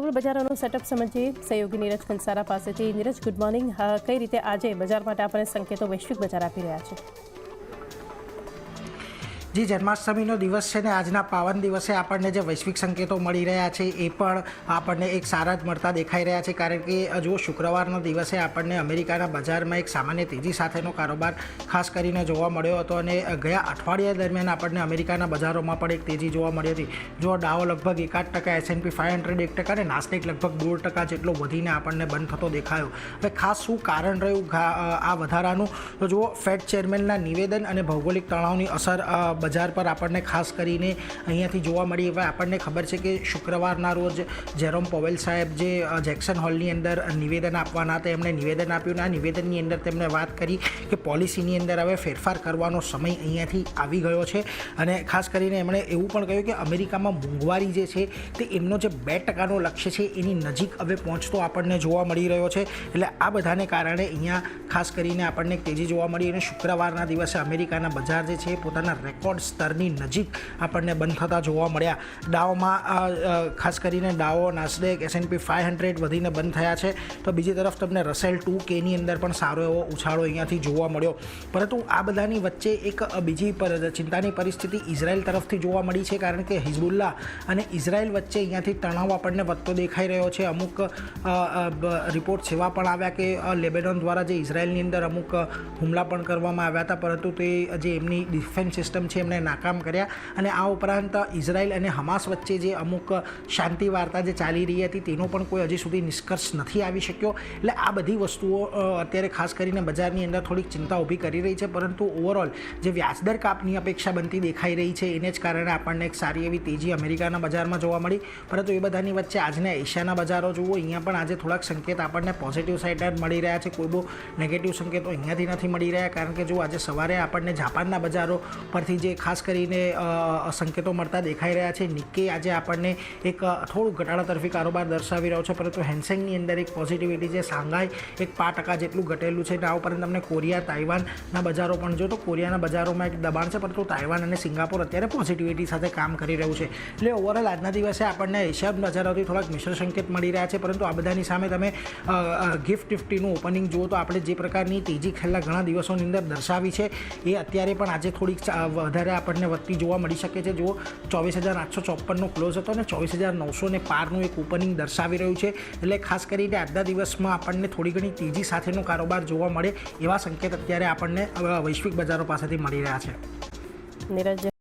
Global બજારોનું setup સમજીએ સહયોગી નીરજ કંસારા પાસેથી। Neeraj, good morning. કઈ રીતે આજે બજાર માટે આપણને સંકેતો વૈશ્વિક બજાર આપી રહ્યા છે? જે જન્માષ્ટમીનો દિવસ છે ને આજના પાવન દિવસે આપણને જે વૈશ્વિક સંકેતો મળી રહ્યા છે એ પણ આપણને એક સારા જ મળતા દેખાઈ રહ્યા છે, કારણ કે જો શુક્રવારના દિવસે આપણને અમેરિકાના બજારમાં એક સામાન્ય તેજી સાથેનો કારોબાર ખાસ કરીને જોવા મળ્યો હતો અને ગયા અઠવાડિયા દરમિયાન આપણને અમેરિકાના બજારોમાં પણ એક તેજી જોવા મળી હતી। જો ડાઓ લગભગ 1.8%, S&P 500 1% અને નાસ્ડેક લગભગ 2% જેટલો વધીને આપણને બંધ થતો દેખાયો। હવે ખાસ શું કારણ રહ્યું આ વધારાનું, તો જુઓ ફેડ ચેરમેનના નિવેદન અને ભૌગોલિક તણાવની અસર બજાર પર આપણને ખાસ કરીને અહીંયાથી જોવા મળી। હવે આપણને ખબર છે કે શુક્રવારના રોજ જેરોમ પોવેલ સાહેબ જે જેક્સન હોલની અંદર નિવેદન આપવાના હતા, એમણે નિવેદન આપ્યું અને આ નિવેદનની અંદર તેમણે વાત કરી કે પોલિસીની અંદર હવે ફેરફાર કરવાનો સમય અહીંયાથી આવી ગયો છે અને ખાસ કરીને એમણે એવું પણ કહ્યું કે અમેરિકામાં મોંઘવારી જે છે તે એમનો જે 2%નો લક્ષ્ય છે એની નજીક હવે પહોંચતો આપણને જોવા મળી રહ્યો છે। એટલે આ બધાને કારણે અહીંયા ખાસ કરીને આપણને તેજી જોવા મળી અને શુક્રવારના દિવસે અમેરિકાના બજાર જે છે પોતાના રેકોર્ડ સ્તરની નજીક આપણને બંધ થતા જોવા મળ્યા। ડાઓમાં ખાસ કરીને ડાઓ, નાસ્ડેક, S&P 500 વધીને બંધ થયા છે, તો બીજી તરફ તમને રસેલ 2Kની અંદર પણ સારો એવો ઉછાળો અહીંયાથી જોવા મળ્યો। પરંતુ આ બધાની વચ્ચે એક બીજી ચિંતાની પરિસ્થિતિ ઇઝરાયલ તરફથી જોવા મળી છે, કારણ કે હિઝબુલ્લા અને ઇઝરાયલ વચ્ચે અહીંયાથી તણાવ આપણને વધતો દેખાઈ રહ્યો છે। અમુક રિપોર્ટ્સ એવા પણ આવ્યા કે લેબેનોન દ્વારા જે ઇઝરાયલની અંદર અમુક હુમલા પણ કરવામાં આવ્યા હતા, પરંતુ તે જે એમની ડિફેન્સ સિસ્ટમ છે એમણે નાકામ કર્યા। અને આ ઉપરાંત ઇઝરાયલ અને હમાસ વચ્ચે જે અમુક શાંતિ વાર્તા જે ચાલી રહી હતી તેનો પણ કોઈ હજી સુધી નિષ્કર્ષ નથી આવી શક્યો। એટલે આ બધી વસ્તુઓ અત્યારે ખાસ કરીને બજારની અંદર થોડીક ચિંતા ઊભી કરી રહી છે, પરંતુ ઓવરઓલ જે વ્યાજદર કાપની અપેક્ષા બનતી દેખાઈ રહી છે એને જ કારણે આપણને એક સારી એવી તેજી અમેરિકાના બજારમાં જોવા મળી। પરંતુ એ બધાની વચ્ચે આજના એશિયાના બજારો જુઓ, અહીંયા પણ આજે થોડાક સંકેત આપણને પોઝિટિવ સાઇડ મળી રહ્યા છે, કોઈ બહુ નેગેટિવ સંકેતો અહીંયાથી નથી મળી રહ્યા, કારણ કે જો આજે સવારે આપણને જાપાનના બજારો પરથી જે ખાસ કરીને સંકેતો મળતા દેખાઈ રહ્યા છે। નિક્કે આજે આપણને એક થોડું ઘટાડા તરફી કારોબાર દર્શાવી રહ્યો છે, પરંતુ હેન્સેંગની અંદર એક પોઝિટિવિટી છે। શાંઘાઈ એક 5% જેટલું ઘટેલું છે। આ ઉપરાંત તમને કોરિયા, તાઇવાનના બજારો પણ જો, તો કોરિયાના બજારોમાં એક દબાણ છે, પરંતુ તાઇવાન અને સિંગાપોર અત્યારે પોઝિટિવિટી સાથે કામ કરી રહ્યું છે। એટલે ઓવરઓલ આજના દિવસે આપણને એશિયન બજારોથી થોડાક મિશ્ર સંકેત મળી રહ્યા છે, પરંતુ આ બધાની સામે તમે ગિફ્ટ નિફ્ટીનું ઓપનિંગ જુઓ તો આપણે જે પ્રકારની તેજી છેલ્લા ઘણા દિવસોની અંદર દર્શાવી છે એ અત્યારે પણ આજે થોડીક વધારે આપણને વધતી જોવા મળી શકે છે। જો 24,854નો ક્લોઝ હતો અને 24,900 પારનું એક ઓપનિંગ દર્શાવી રહ્યું છે। એટલે ખાસ કરીને આજના દિવસમાં આપણને થોડી ઘણી તેજી સાથેનો કારોબાર જોવા મળે એવા સંકેત અત્યારે આપણને વૈશ્વિક બજારો પાસેથી મળી રહ્યા છે। નીરજ